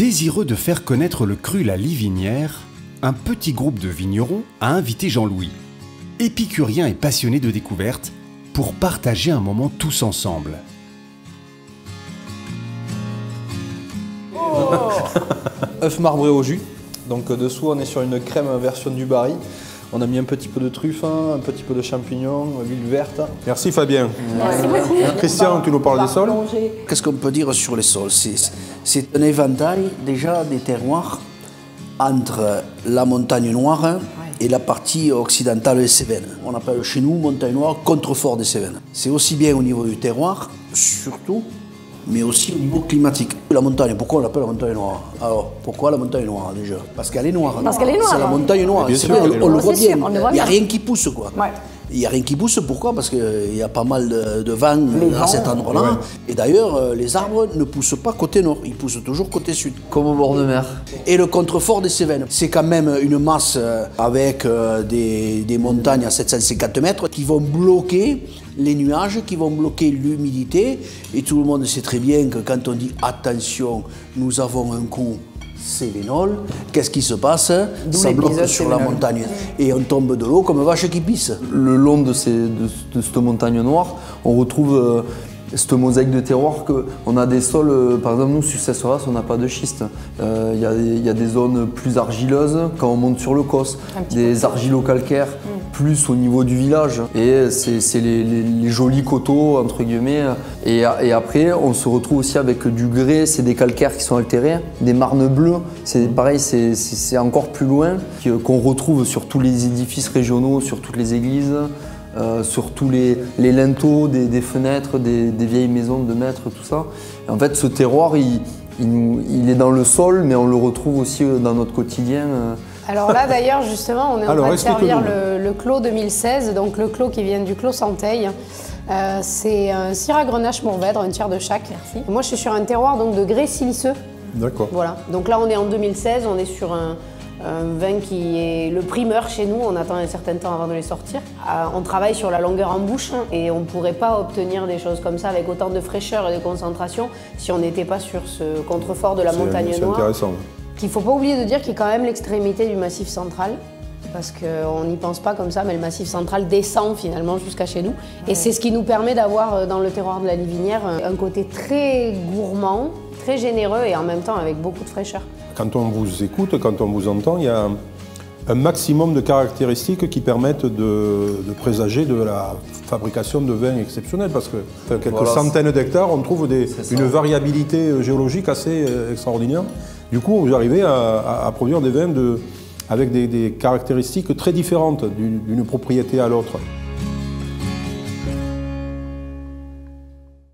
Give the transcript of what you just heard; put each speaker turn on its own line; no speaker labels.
Désireux de faire connaître le cru La Livinière, un petit groupe de vignerons a invité Jean-Louis, épicurien et passionné de découverte, pour partager un moment tous ensemble.
œuf marbré au jus. Donc dessous on est sur une crème version du Barry. On a mis un petit peu de truffe, un petit peu de champignons, l'huile verte.
Merci Fabien.
Merci beaucoup.
Christian, tu nous parles des sols?
Qu'est-ce qu'on peut dire sur les sols? C'est un éventail déjà des terroirs entre la montagne noire et la partie occidentale des Cévennes. On appelle chez nous montagne noire, contrefort des Cévennes. C'est aussi bien au niveau du terroir, surtout, mais aussi au niveau climatique. La montagne, pourquoi on l'appelle la montagne noire? Alors, pourquoi la montagne noire déjà? Parce qu'elle est noire.
Parce qu'elle est noire.
C'est la montagne noire.
Bien sûr,
on le voit bien.
On le voit
Il n'y a
bien.
rien qui pousse, quoi.
Ouais.
Il n'y a rien qui pousse, pourquoi? Parce qu'il y a pas mal de vent à cet endroit-là.
Ouais.
Et d'ailleurs, les arbres ne poussent pas côté nord, ils poussent toujours côté sud.
Comme au bord de mer.
Et le contrefort des Cévennes, c'est quand même une masse avec des montagnes à 750 mètres qui vont bloquer les nuages, qui vont bloquer l'humidité. Et tout le monde sait très bien que quand on dit attention, nous avons un coup cévénol, qu'est-ce qui se passe? Ça bloque sur la montagne. Et on tombe de l'eau comme vache qui pisse.
Le long de cette montagne noire, on retrouve cette mosaïque de terroir. On a des sols, par exemple nous sur Cesseras, on n'a pas de schiste. Il y a des zones plus argileuses quand on monte sur le Causse, des argilo-calcaires plus au niveau du village. Et c'est les jolis coteaux, entre guillemets. Et après, on se retrouve aussi avec du grès, c'est des calcaires qui sont altérés, des marnes bleues. C'est pareil, c'est encore plus loin, qu'on retrouve sur tous les édifices régionaux, sur toutes les églises. Sur tous les linteaux des fenêtres, des vieilles maisons de maîtres, tout ça. Et en fait, ce terroir, il est dans le sol, mais on le retrouve aussi dans notre quotidien.
Alors là, d'ailleurs, justement, on est en train de servir le Clos 2016, donc le Clos qui vient du Clos Santeil. C'est un Syrah Grenache Mourvèdre, un tiers de chaque. Merci. Moi, je suis sur un terroir donc, de grès siliceux.
D'accord.
Voilà. Donc là, on est en 2016, on est sur un vin qui est le primeur chez nous, on attend un certain temps avant de les sortir. On travaille sur la longueur en bouche et on ne pourrait pas obtenir des choses comme ça avec autant de fraîcheur et de concentration si on n'était pas sur ce contrefort de la montagne noire.
C'est intéressant.
Qu'il ne faut pas oublier de dire qu'il est quand même l'extrémité du Massif central. Parce qu'on n'y pense pas comme ça, mais le Massif central descend finalement jusqu'à chez nous. Et c'est ce qui nous permet d'avoir dans le terroir de la Livinière un côté très gourmand, très généreux et en même temps avec beaucoup de fraîcheur.
Quand on vous écoute, quand on vous entend, il y a un maximum de caractéristiques qui permettent de présager de la fabrication de vins exceptionnels. Parce que quelques centaines d'hectares, on trouve une variabilité géologique assez extraordinaire. Du coup, vous arrivez à produire des vins avec des caractéristiques très différentes d'une propriété à l'autre.